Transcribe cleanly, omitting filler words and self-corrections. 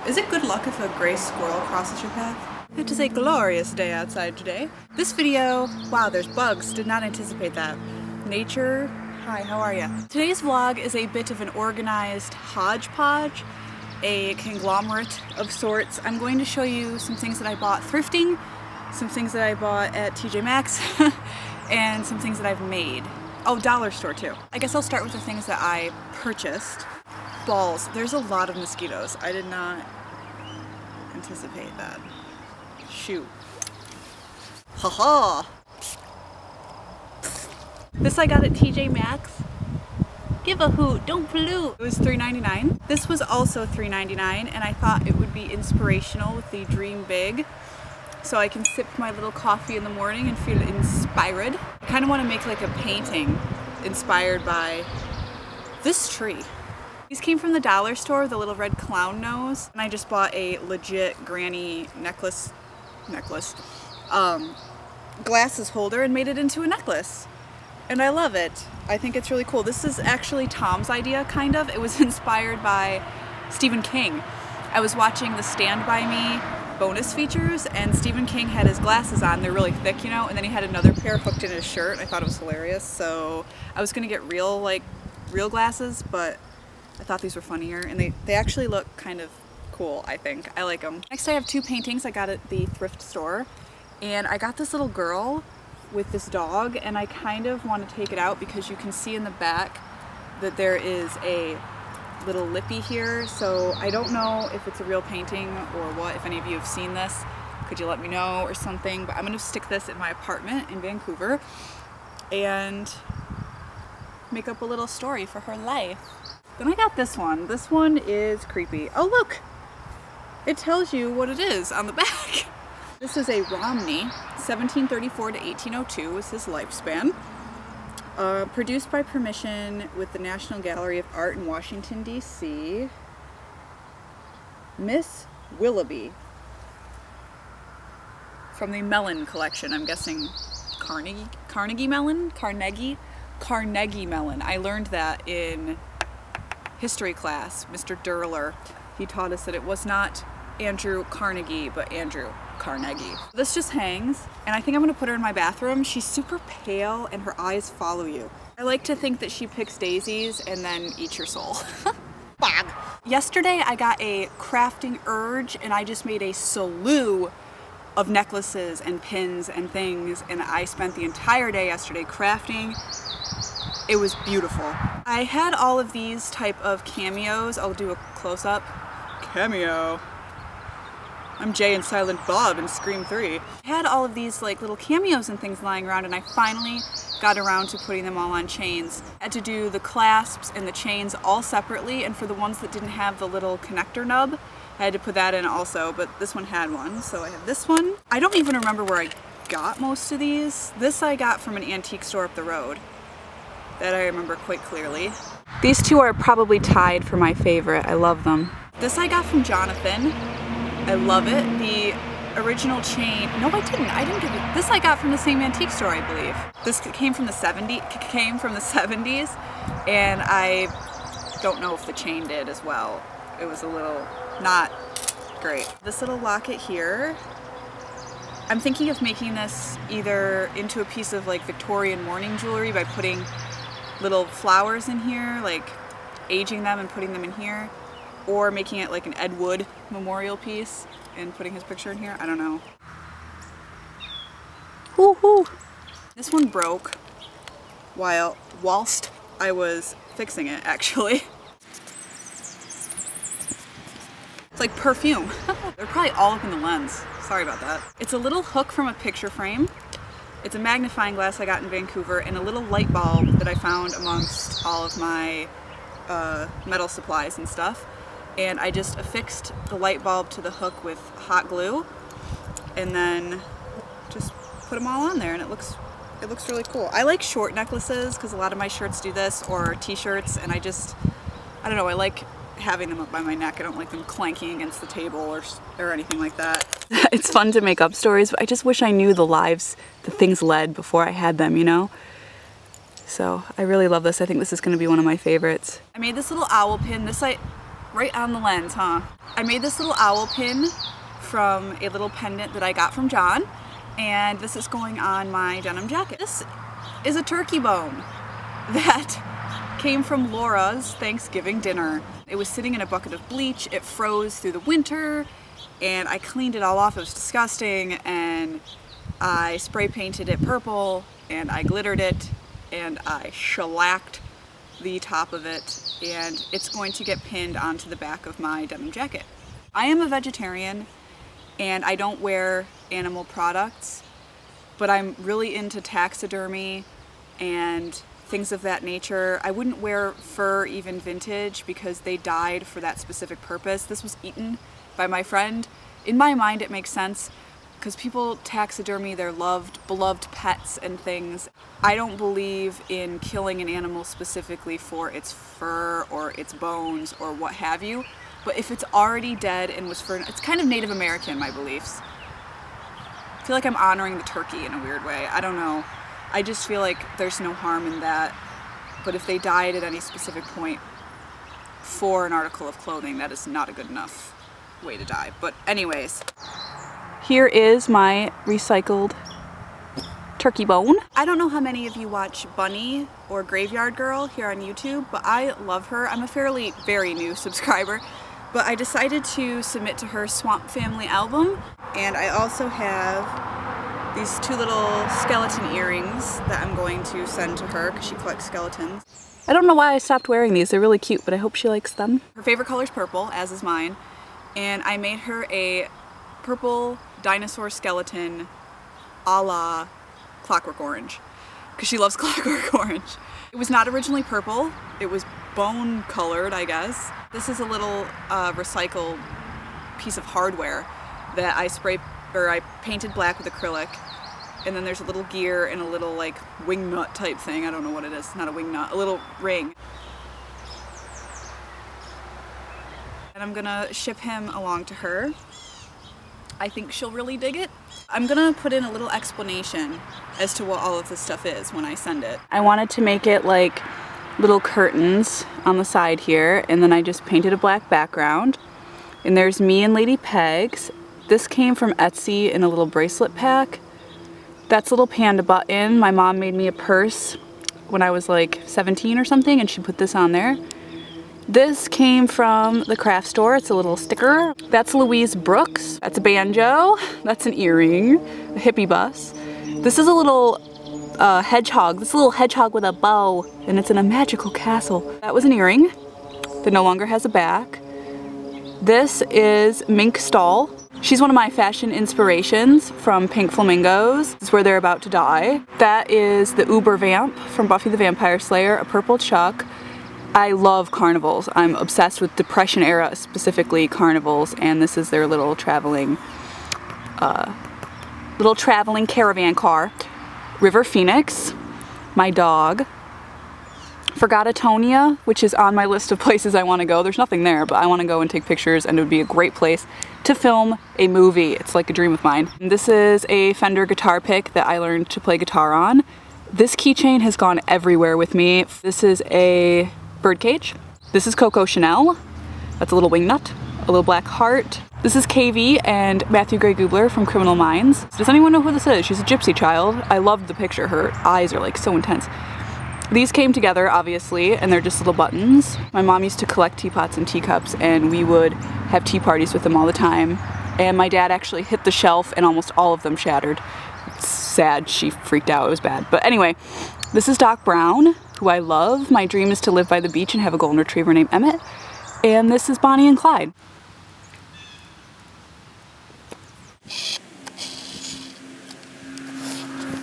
Is it good luck if a gray squirrel crosses your path? It is a glorious day outside today. This video, wow, there's bugs, did not anticipate that. Nature, hi, how are ya? Today's vlog is a bit of an organized hodgepodge, a conglomerate of sorts. I'm going to show you some things that I bought thrifting, some things that I bought at TJ Maxx, and some things that I've made. Oh, dollar store too. I guess I'll start with the things that I purchased. Balls. There's a lot of mosquitoes. I did not anticipate that. Shoot. Haha! This I got at TJ Maxx. Give a hoot, don't pollute. It was $3.99. This was also $3.99, and I thought it would be inspirational with the Dream Big, so I can sip my little coffee in the morning and feel inspired. I kind of want to make like a painting inspired by this tree. These came from the dollar store, the little red clown nose, and I just bought a legit granny glasses holder and made it into a necklace. And I love it. I think it's really cool. This is actually Tom's idea, kind of. It was inspired by Stephen King. I was watching the Stand By Me bonus features, and Stephen King had his glasses on. They're really thick, you know, and then he had another pair hooked in his shirt, and I thought it was hilarious. So I was gonna get real glasses, but I thought these were funnier, and they actually look kind of cool, I think. I like them. Next I have two paintings I got at the thrift store, and I got this little girl with this dog, and I kind of want to take it out because you can see in the back that there is a little lippy here, so I don't know if it's a real painting or what. If any of you have seen this, could you let me know or something? But I'm going to stick this in my apartment in Vancouver and make up a little story for her life. Then I got this one. This one is creepy. Oh look! It tells you what it is on the back. This is a Romney, 1734 to 1802 was his lifespan. Produced by permission with the National Gallery of Art in Washington, D.C. Miss Willoughby. From the Mellon collection, I'm guessing Carnegie Mellon? Carnegie Mellon. I learned that in history class. Mr. Durler, he taught us that it was not Andrew Carnegie, but Andrew Carnegie. This just hangs, and I think I'm gonna put her in my bathroom. She's super pale and her eyes follow you. I like to think that she picks daisies and then eats your soul. Bog. Yesterday I got a crafting urge, and I just made a slew of necklaces and pins and things, and I spent the entire day yesterday crafting. It was beautiful. I had all of these type of cameos. I'll do a close-up. Cameo. I'm Jay and Silent Bob in Scream 3. I had all of these like little cameos and things lying around, and I finally got around to putting them all on chains. I had to do the clasps and the chains all separately, and for the ones that didn't have the little connector nub, I had to put that in also, but this one had one, so I have this one. I don't even remember where I got most of these. This I got from an antique store up the road. That I remember quite clearly. These two are probably tied for my favorite. I love them. This I got from Jonathan. I love it. The original chain. No, I didn't. I didn't get it. This I got from the same antique store, I believe. This came from the 70s, and I don't know if the chain did as well. It was a little not great. This little locket here. I'm thinking of making this either into a piece of like Victorian morning jewelry by putting little flowers in here, like aging them and putting them in here, or making it like an Ed Wood memorial piece and putting his picture in here. I don't know. Woohoo! This one broke whilst I was fixing it, actually. It's like perfume. They're probably all up in the lens. Sorry about that. It's a little hook from a picture frame. It's a magnifying glass I got in Vancouver, and a little light bulb that I found amongst all of my metal supplies and stuff. And I just affixed the light bulb to the hook with hot glue, and then just put them all on there, and it looks really cool. I like short necklaces because a lot of my shirts do this, or t-shirts, and I don't know, I like having them up by my neck. I don't like them clanking against the table or anything like that. It's fun to make up stories, but I just wish I knew the lives the things led before I had them, you know? So I really love this. I think this is going to be one of my favorites. I made this little owl pin. This Right on the lens, huh? I made this little owl pin from a little pendant that I got from John, and this is going on my denim jacket. This is a turkey bone that came from Laura's Thanksgiving dinner. It was sitting in a bucket of bleach. It froze through the winter, and I cleaned it all off. It was disgusting, and I spray painted it purple, and I glittered it, and I shellacked the top of it, and it's going to get pinned onto the back of my denim jacket. I am a vegetarian, and I don't wear animal products, but I'm really into taxidermy and things of that nature. I wouldn't wear fur, even vintage, because they died for that specific purpose. This was eaten by my friend. In my mind, it makes sense because people taxidermy their beloved pets and things. I don't believe in killing an animal specifically for its fur or its bones or what have you, but if it's already dead and was it's kind of Native American, my beliefs. I feel like I'm honoring the turkey in a weird way. I don't know. I just feel like there's no harm in that, but if they died at any specific point for an article of clothing, that is not a good enough way to die. But anyways, here is my recycled turkey bone. I don't know how many of you watch Bunny or Graveyard Girl here on YouTube, but I love her. I'm a very new subscriber, but I decided to submit to her Swamp Family album, and I also have these two little skeleton earrings that I'm going to send to her because she collects skeletons. I don't know why I stopped wearing these. They're really cute, but I hope she likes them. Her favorite color is purple, as is mine, and I made her a purple dinosaur skeleton a la Clockwork Orange because she loves Clockwork Orange. It was not originally purple, it was bone colored, I guess. This is a little recycled piece of hardware that I painted black with acrylic, and then there's a little gear and a little like wing nut type thing. I don't know what it is, not a wing nut, a little ring. And I'm gonna ship him along to her. I think she'll really dig it. I'm gonna put in a little explanation as to what all of this stuff is when I send it. I wanted to make it like little curtains on the side here, and then I just painted a black background. And there's me and Lady Pegs. This came from Etsy in a little bracelet pack. That's a little panda button. My mom made me a purse when I was like 17 or something, and she put this on there. This came from the craft store. It's a little sticker. That's Louise Brooks. That's a banjo. That's an earring. A hippie bus. This is a little hedgehog. This is a little hedgehog with a bow, and it's in a magical castle. That was an earring that no longer has a back. This is Mink Stall. She's one of my fashion inspirations from Pink Flamingos. This is where they're about to die. That is the Uber Vamp from Buffy the Vampire Slayer, a purple chuck. I love carnivals. I'm obsessed with Depression era, specifically carnivals, and this is their little traveling caravan car. River Phoenix, my dog. Forgotatonia, which is on my list of places I want to go. There's nothing there, but I want to go and take pictures, and it would be a great place to film a movie. It's like a dream of mine. This is a Fender guitar pick that I learned to play guitar on. This keychain has gone everywhere with me. This is a birdcage. This is Coco Chanel. That's a little wing nut, a little black heart. This is KV and Matthew Gray Gubler from Criminal Minds. Does anyone know who this is? She's a gypsy child. I loved the picture. Her eyes are like so intense. These came together, obviously, and they're just little buttons. My mom used to collect teapots and teacups, and we would have tea parties with them all the time. And my dad actually hit the shelf, and almost all of them shattered. It's sad. She freaked out. It was bad. But anyway, this is Doc Brown, who I love. My dream is to live by the beach and have a golden retriever named Emmett. And this is Bonnie and Clyde.